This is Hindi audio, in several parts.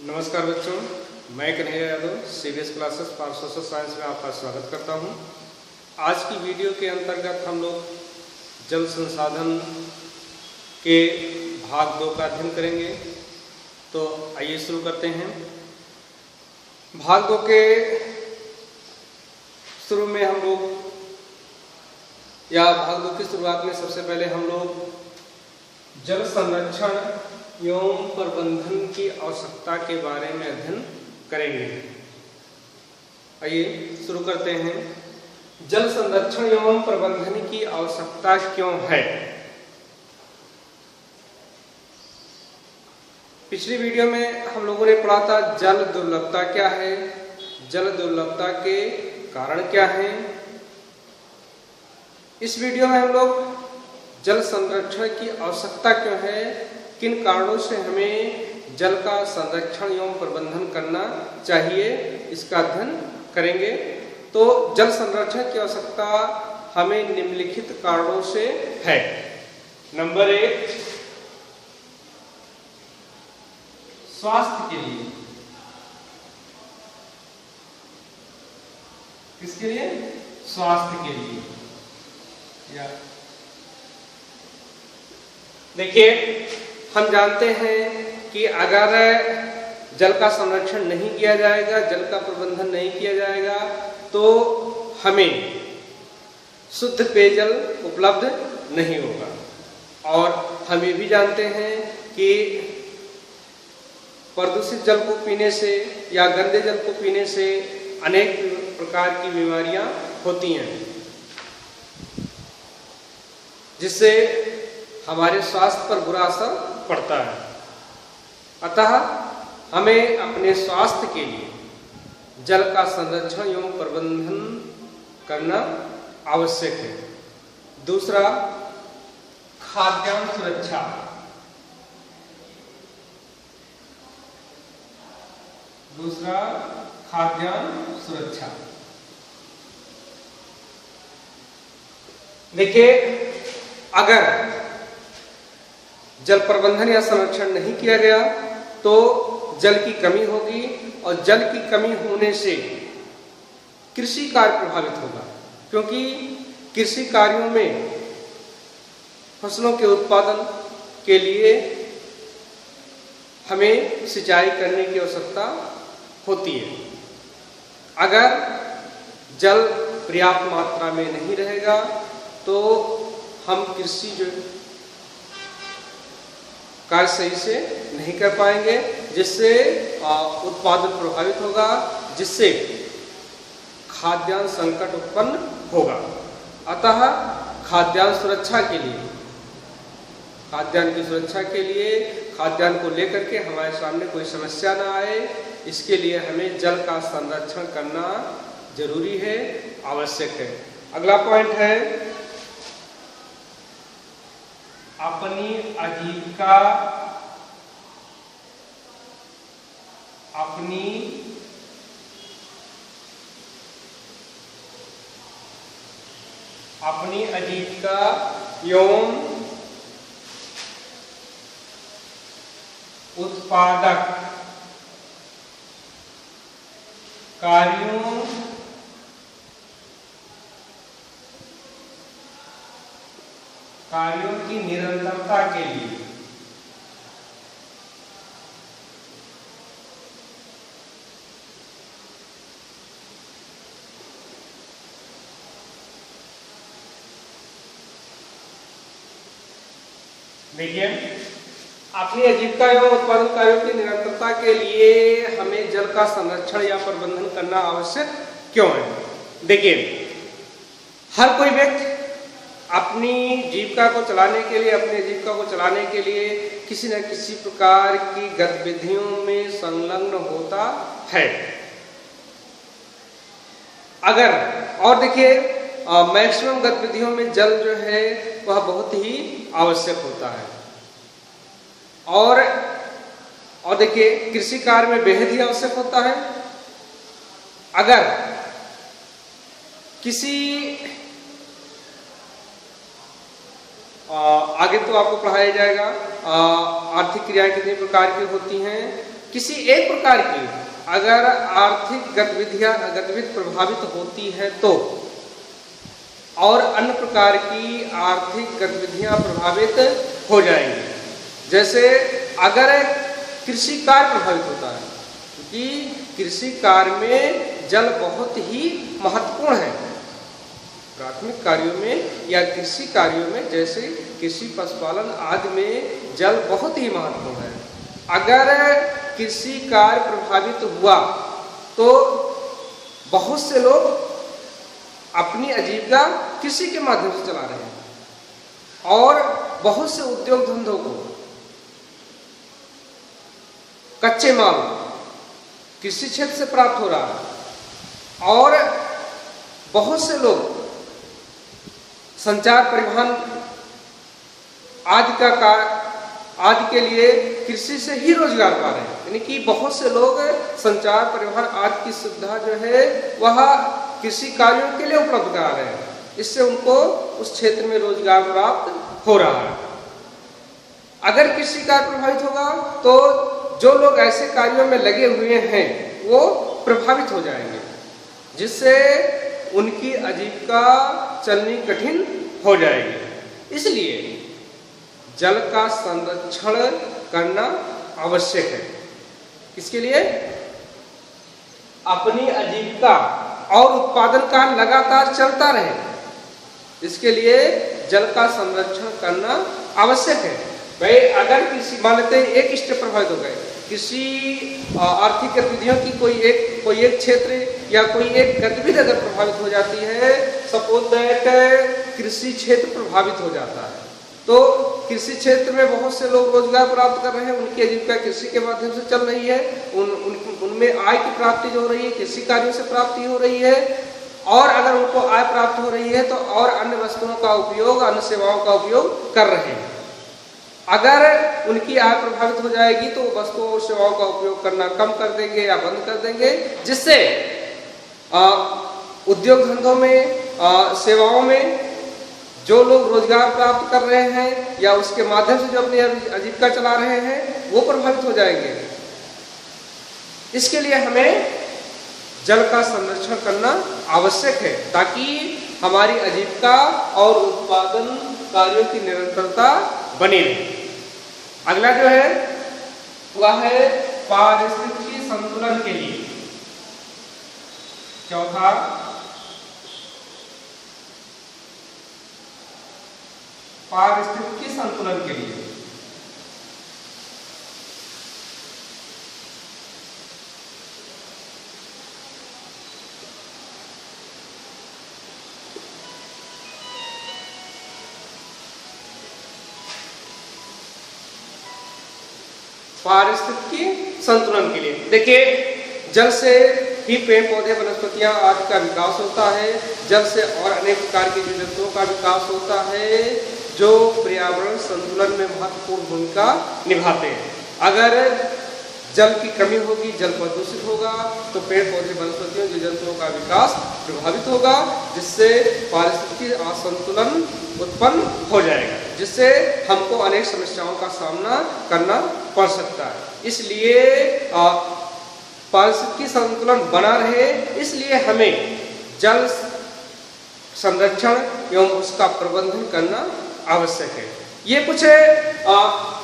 नमस्कार बच्चों, मैं Kanhaiya Yadav CBS classes for social science में आपका स्वागत करता हूं। आज की वीडियो के अंतर्गत हम लोग जल संसाधन के भाग 2 का अध्ययन करेंगे। तो आइए शुरू करते हैं। भाग 2 के शुरू में हम लोग भाग 2 की शुरुआत में सबसे पहले हम लोग जल संरक्षण एवं प्रबंधन की आवश्यकता के बारे में अध्ययन करेंगे। आइए शुरू करते हैं। जल संरक्षण एवं प्रबंधन की आवश्यकता क्यों है? पिछली वीडियो में हम लोगों ने पढ़ा था जल दुर्लभता क्या है, जल दुर्लभता के कारण क्या हैं। इस वीडियो में हम लोग जल संरक्षण की आवश्यकता क्यों है, किन कारणों से हमें जल का संरक्षण एवं प्रबंधन करना चाहिए, इसका अध्ययन करेंगे। तो जल संरक्षण की आवश्यकता हमें निम्नलिखित कारणों से है। नंबर 1, स्वास्थ्य के लिए। किसके लिए? स्वास्थ्य के लिए। देखिए, हम जानते हैं कि अगर जल का संरक्षण नहीं किया जाएगा, जल का प्रबंधन नहीं किया जाएगा, तो हमें शुद्ध पेयजल उपलब्ध नहीं होगा। और हम ये भी जानते हैं कि प्रदूषित जल को पीने से या गंदे जल को पीने से अनेक प्रकार की बीमारियां होती हैं, जिससे हमारे स्वास्थ्य पर बुरा असर पड़ता है। अतः हमें अपने स्वास्थ्य के लिए जल का संरक्षण एवं प्रबंधन करना आवश्यक है। दूसरा, खाद्यान्न सुरक्षा। खाद्यान्न सुरक्षा। देखिए, अगर जल प्रबंधन या संरक्षण नहीं किया गया तो जल की कमी होगी, और जल की कमी होने से कृषि कार्य प्रभावित होगा, क्योंकि कृषि कार्यों में फसलों के उत्पादन के लिए हमें सिंचाई करने की आवश्यकता होती है। अगर जल पर्याप्त मात्रा में नहीं रहेगा तो हम कृषि कार्य सही से नहीं कर पाएंगे, जिससे उत्पादन प्रभावित होगा, जिससे खाद्यान्न संकट उत्पन्न होगा। अतः खाद्यान्न सुरक्षा के लिए, खाद्यान्न की सुरक्षा के लिए, खाद्यान्न को लेकर के हमारे सामने कोई समस्या ना आए, इसके लिए हमें जल का संरक्षण करना जरूरी है, आवश्यक है। अगला पॉइंट है अपनी आजीविका एवं उत्पादक कार्यों की निरंतरता के लिए देखिए, अपनी आजीविका एवं उत्पादन कार्यों की निरंतरता के लिए हमें जल का संरक्षण या प्रबंधन करना आवश्यक क्यों है? देखिए, हर कोई व्यक्ति अपनी जीविका को चलाने के लिए किसी न किसी प्रकार की गतिविधियों में संलग्न होता है। और देखिए, मैक्सिमम गतिविधियों में जल जो है वह बहुत ही आवश्यक होता है। और देखिए, कृषि कार्य में बेहद ही आवश्यक होता है। अगर किसी आगे तो आपको पढ़ाया जाएगा आर्थिक क्रियाएं कितने प्रकार की होती हैं, किसी एक प्रकार की अगर आर्थिक गतिविधि प्रभावित होती है तो और अन्य प्रकार की आर्थिक गतिविधियां प्रभावित हो जाएंगी। जैसे अगर कृषि कार्य प्रभावित होता है, क्योंकि कृषि कार्य में जल बहुत ही महत्वपूर्ण है। प्राथमिक कार्यों में या कृषि कार्यों में जैसे कृषि पशुपालन आदि में जल बहुत ही महत्वपूर्ण है। अगर कृषि कार्य प्रभावित हुआ तो बहुत से लोग अपनी आजीविका कृषि के माध्यम से चला रहे हैं और बहुत से उद्योग धंधों को कच्चे माल कृषि क्षेत्र से प्राप्त हो रहा है और बहुत से लोग संचार परिवहन आदि के लिए कृषि से ही रोजगार पा रहे हैं। यानी कि बहुत से लोग संचार परिवहन आदि की सुविधा जो है वह कृषि कार्यों के लिए उपलब्ध करा रहे हैं। इससे उनको उस क्षेत्र में रोजगार प्राप्त हो रहा है। अगर कृषि कार्य प्रभावित होगा तो जो लोग ऐसे कार्यों में लगे हुए हैं वो प्रभावित हो जाएंगे, जिससे उनकी आजीविका चलनी कठिन हो जाएगी। इसलिए जल का संरक्षण करना आवश्यक है। किसके लिए? अपनी आजीविका और उत्पादन का लगातार चलता रहे, इसके लिए जल का संरक्षण करना आवश्यक है। भाई अगर किसी मान लेते हैं एक स्टेप प्रभावित हो गए, किसी आर्थिक गतिविधियों की कोई एक क्षेत्र या कोई एक गतिविधि अगर प्रभावित हो जाती है, सपोज दैट कृषि क्षेत्र प्रभावित हो जाता है, तो कृषि क्षेत्र में बहुत से लोग रोजगार प्राप्त कर रहे हैं, उनकी आजीविका कृषि के माध्यम से चल रही है, उनमें आय की प्राप्ति जो हो रही है कृषि कार्यों से प्राप्ति हो रही है, और अगर उनको आय प्राप्त हो रही है तो और अन्य वस्तुओं का उपयोग, अन्य सेवाओं का उपयोग कर रहे हैं। अगर उनकी आय प्रभावित हो जाएगी तो वस्तुओं और सेवाओं का उपयोग करना कम कर देंगे या बंद कर देंगे, जिससे उद्योग धंधों में, सेवाओं में जो लोग रोजगार प्राप्त कर रहे हैं या उसके माध्यम से जो अपनी आजीविका चला रहे हैं वो प्रभावित हो जाएंगे। इसके लिए हमें जल का संरक्षण करना आवश्यक है ताकि हमारी आजीविका और उत्पादन कार्यों की निरंतरता बनी रहे। अगला जो है वह है पारिस्थितिकी संतुलन के लिए। चौथा, पारिस्थितिकी संतुलन के लिए संतुलन के लिए देखिए, जल से ही पेड़ पौधे वनस्पतियां आदि का विकास होता है। जल से और अनेक प्रकार के जीव जंतुओं का विकास होता है जो पर्यावरण संतुलन में महत्वपूर्ण भूमिका निभाते हैं। अगर जल की कमी होगी, जल प्रदूषित होगा तो पेड़ पौधे वनस्पतियों जीव जंतुओं का विकास प्रभावित होगा, जिससे पारिस्थितिकी असंतुलन उत्पन्न हो जाएगा, जिससे हमको अनेक समस्याओं का सामना करना पड़ सकता है। इसलिए पारिस्थितिकी संतुलन बना रहे, इसलिए हमें जल संरक्षण एवं उसका प्रबंधन करना आवश्यक है। ये कुछ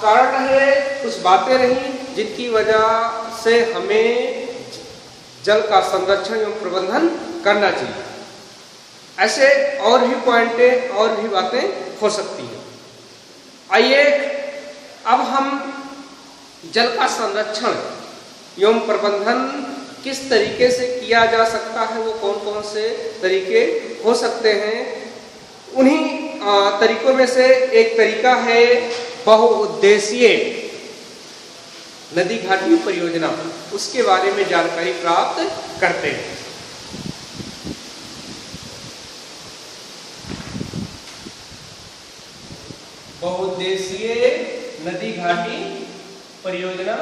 कारण रहे, कुछ बातें रही जिनकी वजह से हमें जल का संरक्षण एवं प्रबंधन करना चाहिए। ऐसे और भी पॉइंटें और भी बातें हो सकती हैं। आइए अब हम जल का संरक्षण एवं प्रबंधन किस तरीके से किया जा सकता है, वो कौन कौन से तरीके हो सकते हैं, उन्हीं तरीकों में से एक तरीका है बहुउद्देशीय नदी घाटी परियोजना। उसके बारे में जानकारी प्राप्त करते हैं। बहुउद्देशीय नदी घाटी परियोजना